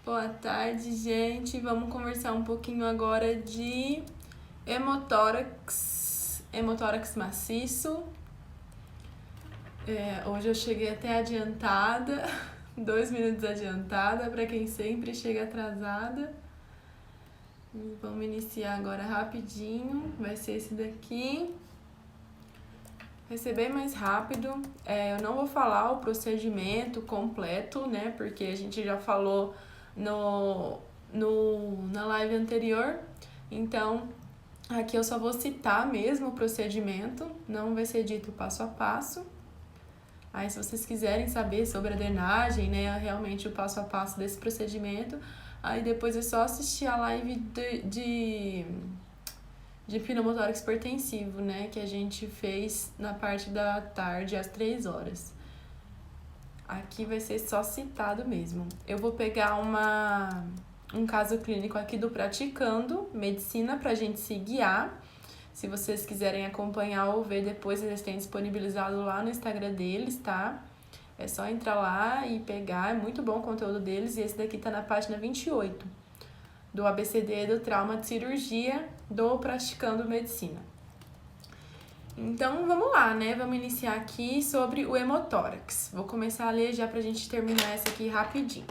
Boa tarde, gente. Vamos conversar um pouquinho agora de hemotórax maciço. Hoje eu cheguei até adiantada, 2 minutos adiantada, para quem sempre chega atrasada. Vamos iniciar agora rapidinho, vai ser esse daqui. Vai ser bem mais rápido. Eu não vou falar o procedimento completo, né? Porque a gente já falou na live anterior. Então, aqui eu só vou citar mesmo o procedimento, não vai ser dito passo a passo. Aí, se vocês quiserem saber sobre a drenagem, né, realmente o passo a passo desse procedimento, aí depois é só assistir a live de pneumotórax hipertensivo, né, que a gente fez na parte da tarde, às 3 horas. Aqui vai ser só citado mesmo. Eu vou pegar um caso clínico aqui do Praticando Medicina pra gente se guiar. Se vocês quiserem acompanhar ou ver depois, eles têm disponibilizado lá no Instagram deles, tá? É só entrar lá e pegar, é muito bom o conteúdo deles. E esse daqui tá na página 28, do ABCD do Trauma de Cirurgia do Praticando Medicina. Então, vamos lá, né? Vamos iniciar aqui sobre o hemotórax. Vou começar a ler já pra gente terminar essa aqui rapidinho.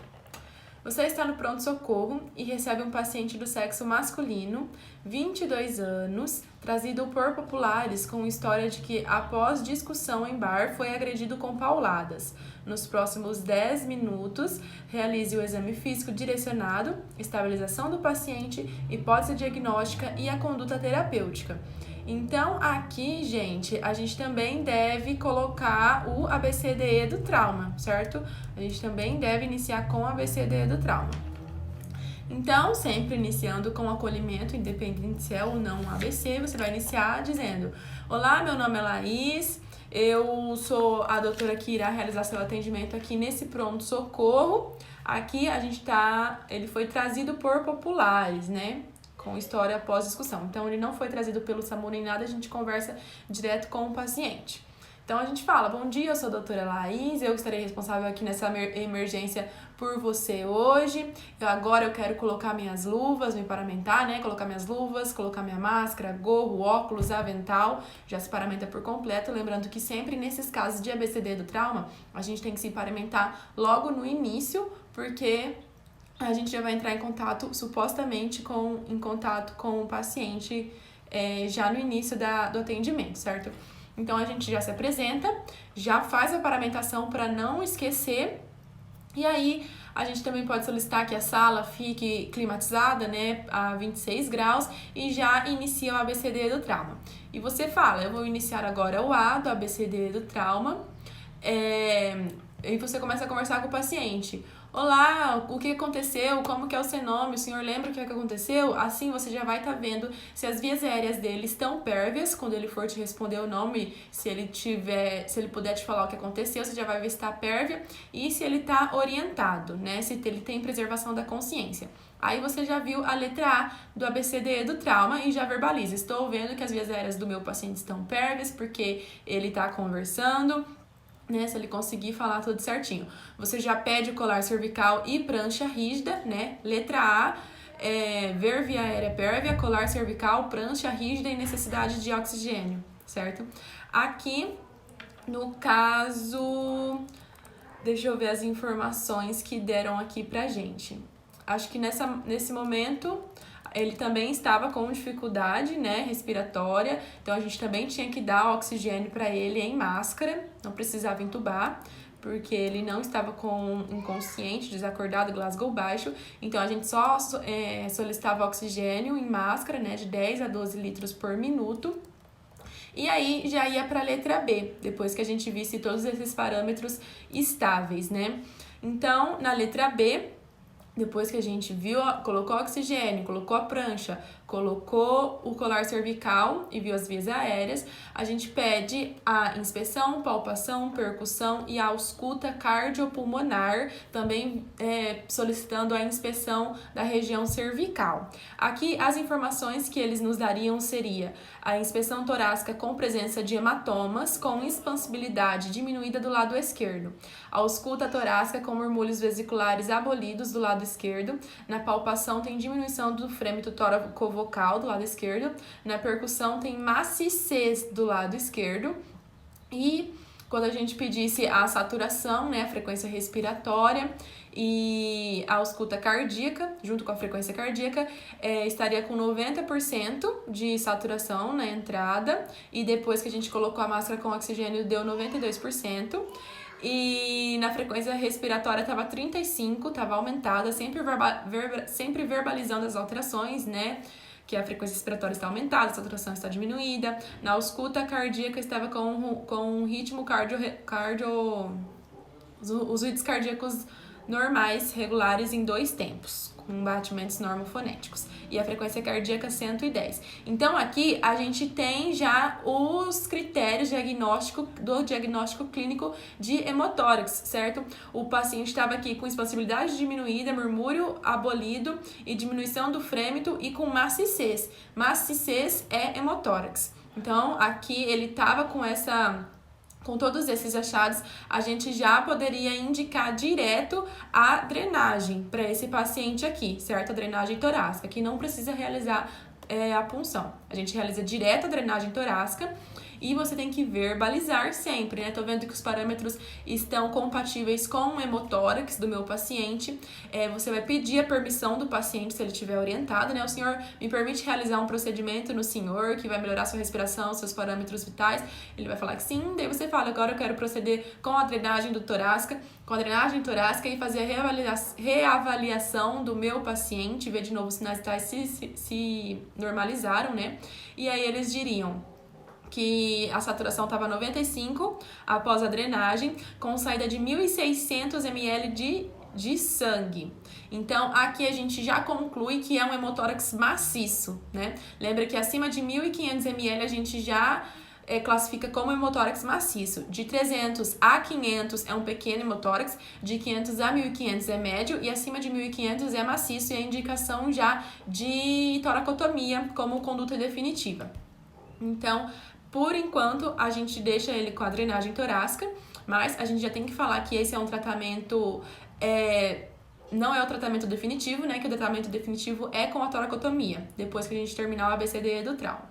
Você está no pronto-socorro e recebe um paciente do sexo masculino, 22 anos, trazido por populares com história de que, após discussão em bar, foi agredido com pauladas. Nos próximos 10 minutos, realize o exame físico direcionado, estabilização do paciente, hipótese diagnóstica e a conduta terapêutica. Então, aqui, gente, a gente também deve colocar o ABCDE do trauma, certo? A gente também deve iniciar com o ABCDE do trauma. Então, sempre iniciando com acolhimento, independente se é ou não um ABC, você vai iniciar dizendo: olá, meu nome é Laís, eu sou a doutora que irá realizar seu atendimento aqui nesse pronto-socorro. Aqui ele foi trazido por populares, né? Com história após discussão. Então, ele não foi trazido pelo SAMU nem nada, a gente conversa direto com o paciente. Então, a gente fala: bom dia, eu sou a doutora Laís, eu estarei responsável aqui nessa emergência por você hoje. Agora eu quero colocar minhas luvas, me paramentar, né? Colocar minhas luvas, colocar minha máscara, gorro, óculos, avental, já se paramenta por completo. Lembrando que sempre nesses casos de ABCD do trauma, a gente tem que se paramentar logo no início, porque a gente já vai entrar em contato, supostamente, em contato com o paciente já no início do atendimento, certo? Então, a gente já se apresenta, já faz a paramentação para não esquecer. E aí, a gente também pode solicitar que a sala fique climatizada, né, a 26 graus e já inicia o ABCD do trauma. E você fala: eu vou iniciar agora o A do ABCD do trauma. E você começa a conversar com o paciente. Olá, o que aconteceu? Como que é o seu nome? O senhor lembra o que aconteceu? Assim você já vai estar vendo se as vias aéreas dele estão pérvias, quando ele for te responder o nome, se ele puder te falar o que aconteceu, você já vai ver se está pérvia e se ele está orientado, né? Se ele tem preservação da consciência. Aí você já viu a letra A do ABCDE do trauma e já verbaliza: estou vendo que as vias aéreas do meu paciente estão pérvias porque ele está conversando, né, se ele conseguir falar tudo certinho. Você já pede o colar cervical e prancha rígida, né? Letra A, ver via aérea pérvia, colar cervical, prancha rígida e necessidade de oxigênio, certo? Aqui, no caso, deixa eu ver as informações que deram aqui pra gente. Acho que nesse momento ele também estava com dificuldade, né, respiratória, então a gente também tinha que dar oxigênio para ele em máscara, não precisava entubar, porque ele não estava inconsciente, desacordado, Glasgow baixo, então a gente só solicitava oxigênio em máscara, né, de 10 a 12 litros por minuto. E aí já ia para a letra B, depois que a gente visse todos esses parâmetros estáveis, né? Então, na letra B, depois que a gente viu, colocou oxigênio, colocou a prancha, colocou o colar cervical e viu as vias aéreas, a gente pede a inspeção, palpação, percussão e a ausculta cardiopulmonar, também solicitando a inspeção da região cervical. Aqui as informações que eles nos dariam seria a inspeção torácica com presença de hematomas com expansibilidade diminuída do lado esquerdo, a ausculta torácica com murmúrios vesiculares abolidos do lado esquerdo. Na palpação tem diminuição do frêmito tóraco-vocal do lado esquerdo. Na percussão tem maciçez do lado esquerdo. E quando a gente pedisse a saturação, né, a frequência respiratória e a ausculta cardíaca, junto com a frequência cardíaca, estaria com 90% de saturação na entrada, e depois que a gente colocou a máscara com oxigênio deu 92%. E na frequência respiratória estava 35%, estava aumentada, sempre verbalizando as alterações, né? Que a frequência respiratória está aumentada, a saturação está diminuída. Na ausculta cardíaca estava com um ritmo os ritmos cardíacos normais, regulares em 2 tempos, com batimentos normofonéticos. E a frequência cardíaca 110. Então aqui a gente tem já os critérios do diagnóstico clínico de hemotórax, certo? O paciente estava aqui com expansibilidade diminuída, murmúrio abolido e diminuição do frêmito e com maciçez. Maciçez é hemotórax. Então aqui ele estava com todos esses achados, a gente já poderia indicar direto a drenagem para esse paciente aqui, certo? A drenagem torácica, que não precisa realizar a punção. A gente realiza direto a drenagem torácica e você tem que verbalizar sempre, né? Tô vendo que os parâmetros estão compatíveis com o hemotórax do meu paciente. Você vai pedir a permissão do paciente, se ele estiver orientado, né? O senhor me permite realizar um procedimento no senhor que vai melhorar sua respiração, seus parâmetros vitais? Ele vai falar que sim, daí você fala, agora eu quero proceder com a drenagem torácica e fazer a reavaliação do meu paciente, ver de novo os sinais vitais se normalizaram, né? E aí eles diriam que a saturação estava 95 após a drenagem, com saída de 1.600 ml de sangue. Então, aqui a gente já conclui que é um hemotórax maciço, né? Lembra que acima de 1.500 ml a gente já classifica como hemotórax maciço. De 300 a 500 é um pequeno hemotórax, de 500 a 1.500 é médio e acima de 1.500 é maciço e é indicação já de toracotomia como conduta definitiva. Então, por enquanto, a gente deixa ele com a drenagem torácica, mas a gente já tem que falar que esse é um tratamento, não é o tratamento definitivo, né? Que o tratamento definitivo é com a toracotomia, depois que a gente terminar o ABCDE do trauma.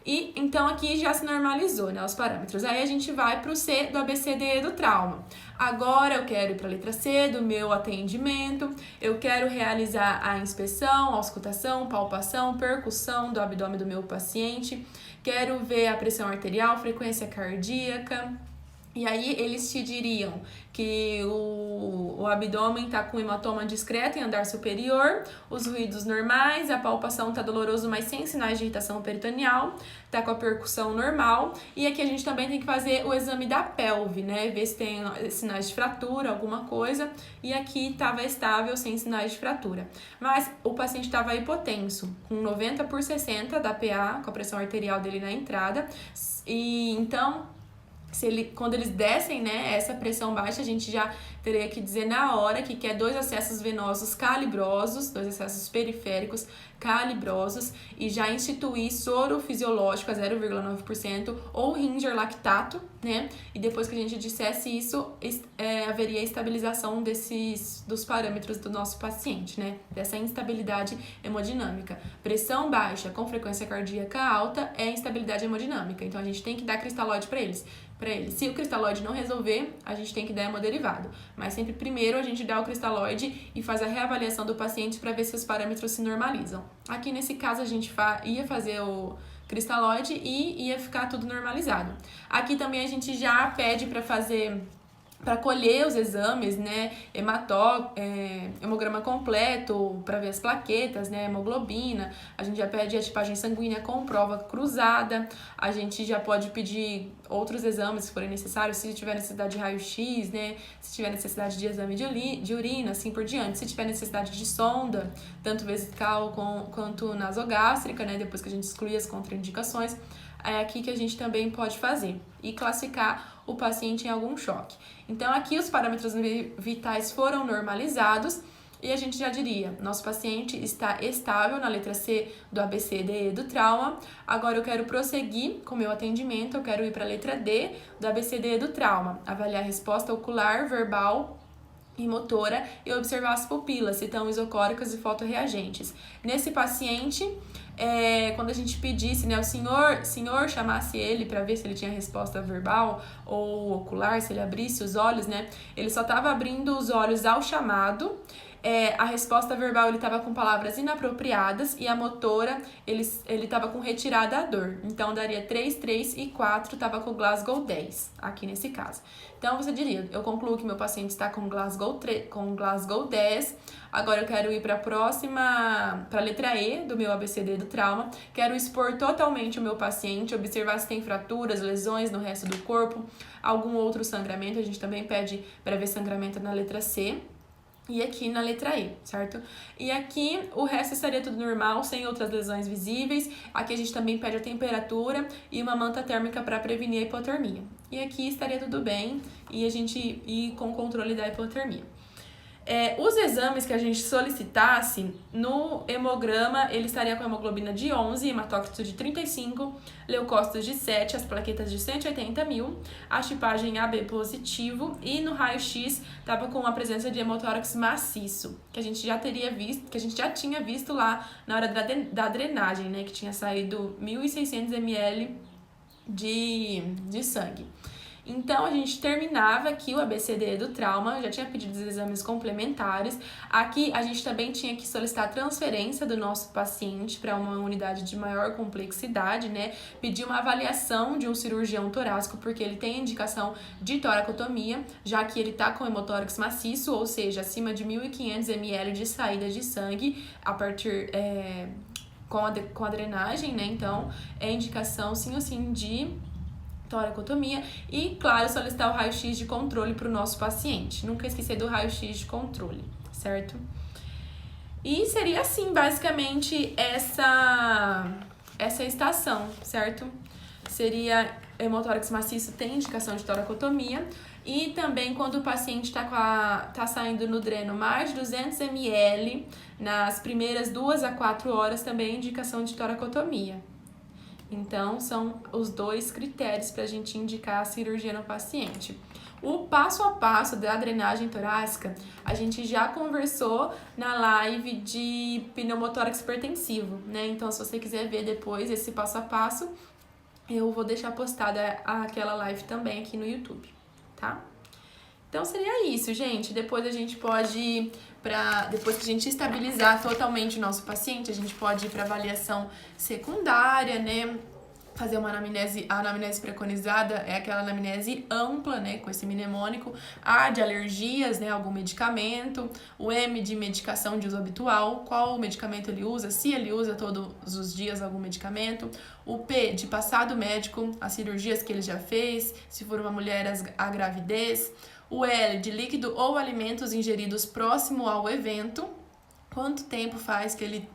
E então aqui já se normalizou, né, os parâmetros. Aí a gente vai para o C do ABCDE do trauma. Agora eu quero ir para a letra C do meu atendimento, eu quero realizar a inspeção, auscultação, palpação, percussão do abdômen do meu paciente, quero ver a pressão arterial, frequência cardíaca. E aí eles te diriam que o abdômen está com hematoma discreto em andar superior, os ruídos normais, a palpação está doloroso, mas sem sinais de irritação peritoneal, está com a percussão normal. E aqui a gente também tem que fazer o exame da pelve, né? Ver se tem sinais de fratura, alguma coisa. E aqui estava estável, sem sinais de fratura. Mas o paciente estava hipotenso, com 90/60 da PA, com a pressão arterial dele na entrada. E então, quando eles descem, né, essa pressão baixa, a gente já teria que dizer na hora que quer 2 acessos venosos calibrosos, 2 acessos periféricos calibrosos, e já instituir soro fisiológico a 0,9% ou Ringer lactato, né? E depois que a gente dissesse isso, haveria estabilização dos parâmetros do nosso paciente, né? Dessa instabilidade hemodinâmica. Pressão baixa com frequência cardíaca alta é instabilidade hemodinâmica, então a gente tem que dar cristalóide para eles. Se o cristalóide não resolver, a gente tem que dar hemoderivado. Mas sempre primeiro a gente dá o cristalóide e faz a reavaliação do paciente para ver se os parâmetros se normalizam. Aqui nesse caso a gente ia fazer o cristalóide e ia ficar tudo normalizado. Aqui também a gente já pede para colher os exames, né, hemograma completo, para ver as plaquetas, né, hemoglobina, a gente já pede a tipagem sanguínea com prova cruzada, a gente já pode pedir outros exames se forem necessários, se tiver necessidade de raio-x, né, se tiver necessidade de exame de urina, assim por diante, se tiver necessidade de sonda, tanto vesical quanto nasogástrica, né, depois que a gente excluir as contraindicações, é aqui que a gente também pode fazer e classificar o paciente em algum choque. Então, aqui os parâmetros vitais foram normalizados e a gente já diria, nosso paciente está estável na letra C do ABCDE do trauma. Agora eu quero prosseguir com o meu atendimento, eu quero ir para a letra D do ABCDE do trauma, avaliar a resposta ocular, verbal e motora e observar as pupilas, se estão isocóricas e fotorreagentes. Nesse paciente, quando a gente pedisse, né, o senhor chamasse ele para ver se ele tinha resposta verbal ou ocular, se ele abrisse os olhos, né, ele só estava abrindo os olhos ao chamado. A resposta verbal ele estava com palavras inapropriadas e a motora ele estava com retirada a dor. Então daria 3, 3 e 4, estava com Glasgow 10, aqui nesse caso. Então você diria, eu concluo que meu paciente está com Glasgow 10, agora eu quero ir para a letra E do meu ABCD do trauma, quero expor totalmente o meu paciente, observar se tem fraturas, lesões no resto do corpo, algum outro sangramento, a gente também pede para ver sangramento na letra C. E aqui na letra E, certo? E aqui o resto estaria tudo normal, sem outras lesões visíveis. Aqui a gente também pede a temperatura e uma manta térmica para prevenir a hipotermia. E aqui estaria tudo bem e a gente ir com o controle da hipotermia. Os exames que a gente solicitasse, no hemograma, ele estaria com hemoglobina de 11, hematócrito de 35, leucócitos de 7, as plaquetas de 180 mil, a chipagem AB positivo e no raio-x estava com a presença de hemotórax maciço, que a gente já tinha visto lá na hora da drenagem, né, que tinha saído 1.600 ml de sangue. Então, a gente terminava aqui o ABCD do trauma, já tinha pedido os exames complementares. Aqui, a gente também tinha que solicitar a transferência do nosso paciente para uma unidade de maior complexidade, né? Pedir uma avaliação de um cirurgião torácico, porque ele tem indicação de toracotomia, já que ele está com hemotórax maciço, ou seja, acima de 1.500 ml de saída de sangue a partir... com a drenagem, né? Então, é indicação sim ou sim de toracotomia e, claro, solicitar o raio-x de controle para o nosso paciente. Nunca esquecer do raio-x de controle, certo? E seria assim, basicamente, essa estação, certo? Seria hemotórax maciço, tem indicação de toracotomia. E também quando o paciente tá saindo no dreno mais de 200 ml, nas primeiras 2 a 4 horas, também indicação de toracotomia. Então, são os 2 critérios para a gente indicar a cirurgia no paciente. O passo a passo da drenagem torácica, a gente já conversou na live de pneumotórax hipertensivo, né? Então, se você quiser ver depois esse passo a passo, eu vou deixar postada aquela live também aqui no YouTube, tá? Então, seria isso, gente. Depois a gente pode depois que a gente estabilizar totalmente o nosso paciente, a gente pode ir para avaliação secundária, né? Fazer uma anamnese, a anamnese preconizada é aquela anamnese ampla, né, com esse mnemônico, A de alergias, né, algum medicamento, o M de medicação de uso habitual, qual medicamento ele usa, se ele usa todos os dias algum medicamento, o P de passado médico, as cirurgias que ele já fez, se for uma mulher, a gravidez, o L de líquido ou alimentos ingeridos próximo ao evento, quanto tempo faz que ele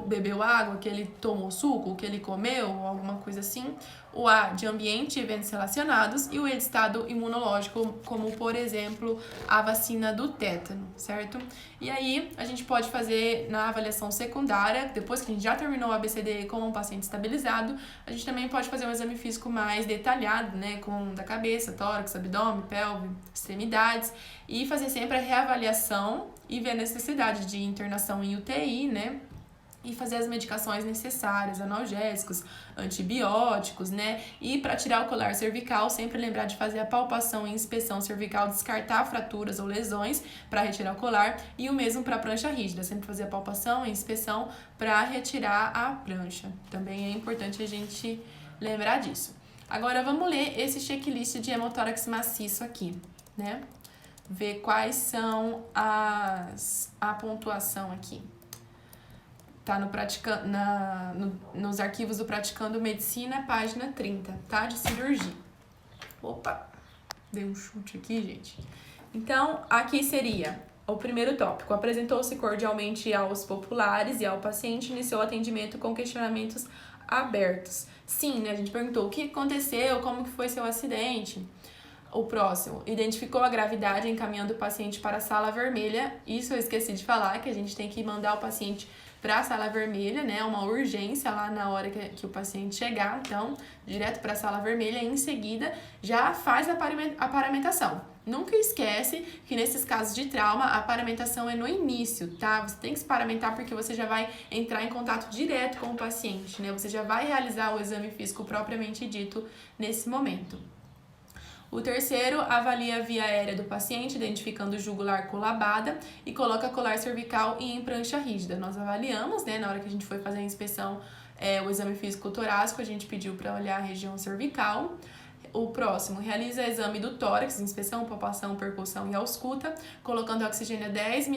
bebeu água, que ele tomou suco, que ele comeu, alguma coisa assim. O A de ambiente e eventos relacionados e o E de estado imunológico, como por exemplo a vacina do tétano, certo? E aí a gente pode fazer na avaliação secundária, depois que a gente já terminou o ABCD com um paciente estabilizado, a gente também pode fazer um exame físico mais detalhado, né, com da cabeça, tórax, abdômen, pelve, extremidades, e fazer sempre a reavaliação e ver a necessidade de internação em UTI, né? E fazer as medicações necessárias, analgésicos, antibióticos, né? E para tirar o colar cervical, sempre lembrar de fazer a palpação e inspeção cervical, descartar fraturas ou lesões para retirar o colar, e o mesmo para a prancha rígida, sempre fazer a palpação e inspeção para retirar a prancha. Também é importante a gente lembrar disso. Agora vamos ler esse checklist de hemotórax maciço aqui, né? Ver quais são a pontuação aqui. Tá nos arquivos do Praticando Medicina, página 30, tá? De cirurgia. Opa, dei um chute aqui, gente. Então, aqui seria o primeiro tópico. Apresentou-se cordialmente aos populares e ao paciente, iniciou o atendimento com questionamentos abertos. Sim, né? A gente perguntou o que aconteceu, como que foi seu acidente. O próximo, identificou a gravidade encaminhando o paciente para a sala vermelha. Isso eu esqueci de falar, que a gente tem que mandar o paciente para a sala vermelha, né? Uma urgência lá na hora que o paciente chegar. Então, direto para a sala vermelha e em seguida já faz a paramentação. Nunca esquece que nesses casos de trauma, a paramentação é no início, tá? Você tem que se paramentar porque você já vai entrar em contato direto com o paciente, né? Você já vai realizar o exame físico propriamente dito nesse momento. O terceiro, avalia a via aérea do paciente, identificando jugular colabada e coloca colar cervical e em prancha rígida. Nós avaliamos, né, na hora que a gente foi fazer a inspeção, o exame físico torácico, a gente pediu para olhar a região cervical. O próximo, realiza exame do tórax, inspeção, palpação, percussão e ausculta, colocando oxigênio a 10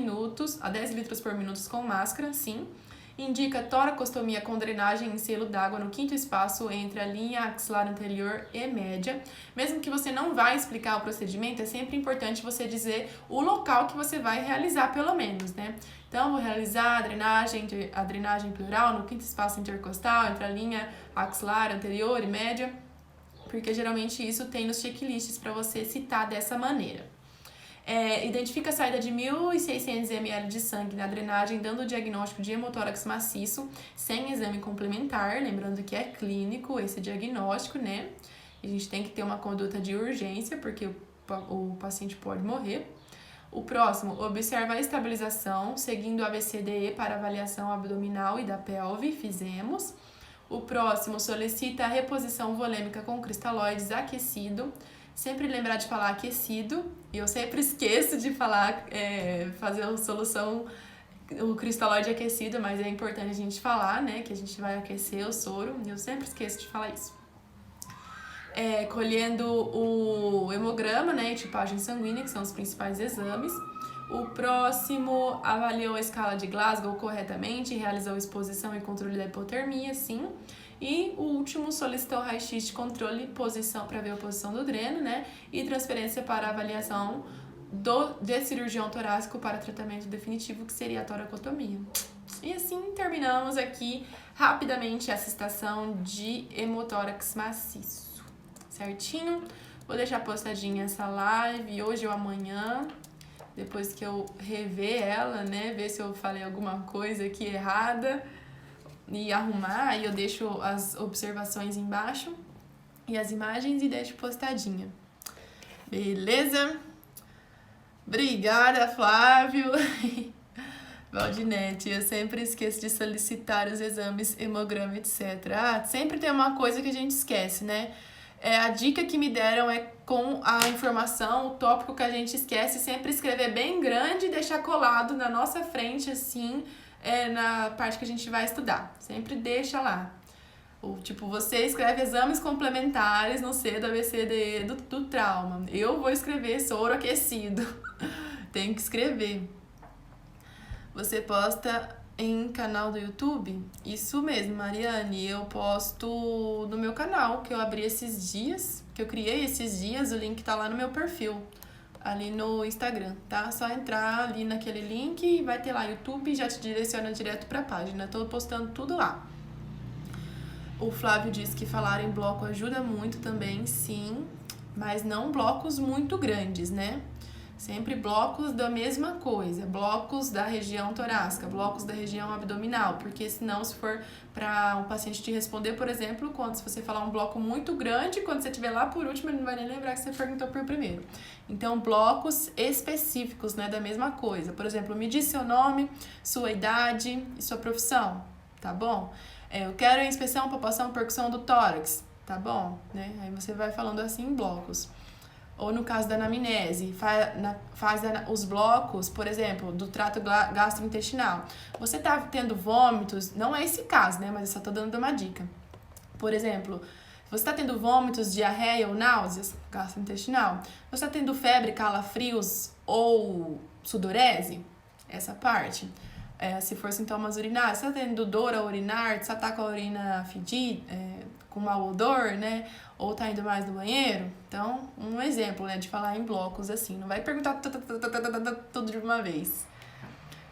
litros por minuto com máscara, sim. Indica toracostomia com drenagem em selo d'água no quinto espaço entre a linha axilar anterior e média. Mesmo que você não vai explicar o procedimento, é sempre importante você dizer o local que você vai realizar, pelo menos, né? Então, vou realizar a drenagem pleural no quinto espaço intercostal entre a linha axilar anterior e média, porque geralmente isso tem nos checklists para você citar dessa maneira. Identifica a saída de 1.600 ml de sangue na drenagem, dando o diagnóstico de hemotórax maciço, sem exame complementar, lembrando que é clínico esse diagnóstico, né? A gente tem que ter uma conduta de urgência, porque o paciente pode morrer. O próximo, observa a estabilização, seguindo o ABCDE para avaliação abdominal e da pelve, fizemos. O próximo, solicita a reposição volêmica com cristalóides aquecido. Sempre lembrar de falar aquecido, e eu sempre esqueço de falar, fazer a solução, o cristalóide aquecido, mas é importante a gente falar, né, que a gente vai aquecer o soro, e eu sempre esqueço de falar isso. Colhendo o hemograma, né, e tipagem sanguínea, que são os principais exames. O próximo, avaliou a escala de Glasgow corretamente, realizou exposição e controle da hipotermia, sim. E o último, solicitou raio-x de controle, posição para ver a posição do dreno, né? E transferência para avaliação de cirurgião torácico para tratamento definitivo, que seria a toracotomia. E assim terminamos aqui rapidamente essa estação de hemotórax maciço, certinho? Vou deixar postadinha essa live hoje ou amanhã, depois que eu rever ela, né? Ver se eu falei alguma coisa aqui errada e arrumar, aí eu deixo as observações embaixo e as imagens e deixo postadinha. Beleza? Obrigada, Flávio. Valdinete, eu sempre esqueço de solicitar os exames, hemograma, etc. Sempre tem uma coisa que a gente esquece, né? A dica que me deram é com a informação, o tópico que a gente esquece, sempre escrever bem grande e deixar colado na nossa frente, assim, na parte que a gente vai estudar. Sempre deixa lá. Ou, tipo, você escreve exames complementares no C do ABCDE do trauma. Eu vou escrever soro aquecido. Tem que escrever. Você posta em canal do YouTube? Isso mesmo, Mariane. Eu posto no meu canal, que eu abri esses dias, que eu criei esses dias. O link tá lá no meu perfil, ali no Instagram, tá? Só entrar ali naquele link e vai ter lá YouTube e já te direciona direto pra página. Tô postando tudo lá. O Flávio disse que falar em bloco ajuda muito também, sim, mas não blocos muito grandes, né? Sempre blocos da mesma coisa, blocos da região torácica, blocos da região abdominal, porque senão, se for para um paciente te responder, por exemplo, se você falar um bloco muito grande, quando você estiver lá por último, ele não vai nem lembrar que você perguntou por primeiro. Então, blocos específicos, né, da mesma coisa. Por exemplo, me diz seu nome, sua idade e sua profissão, tá bom? Eu quero inspeção, palpação, percussão do tórax, tá bom? Né? Aí você vai falando assim em blocos. Ou no caso da anamnese, faz os blocos, por exemplo, do trato gastrointestinal. Você tá tendo vômitos, não é esse caso, né? Mas eu só tô dando uma dica. Por exemplo, você tá tendo vômitos, diarreia ou náuseas gastrointestinal? Você tá tendo febre, calafrios ou sudorese? Essa parte. Se for sintomas urinários, você tá tendo dor a urinar, você tá com a urina fedida, com mau odor, né? Ou tá indo mais no banheiro. Então, um exemplo, né, de falar em blocos assim. Não vai perguntar tudo de uma vez.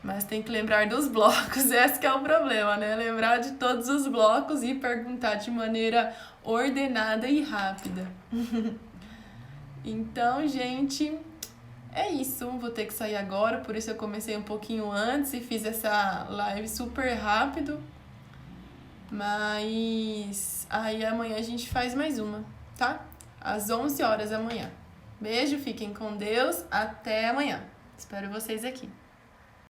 Mas tem que lembrar dos blocos. Esse que é o problema, né? Lembrar de todos os blocos e perguntar de maneira ordenada e rápida. Então, gente, é isso. Vou ter que sair agora, por isso eu comecei um pouquinho antes e fiz essa live super rápido. Mas aí amanhã a gente faz mais uma, tá? Às 11 horas da manhã. Beijo, fiquem com Deus. Até amanhã. Espero vocês aqui.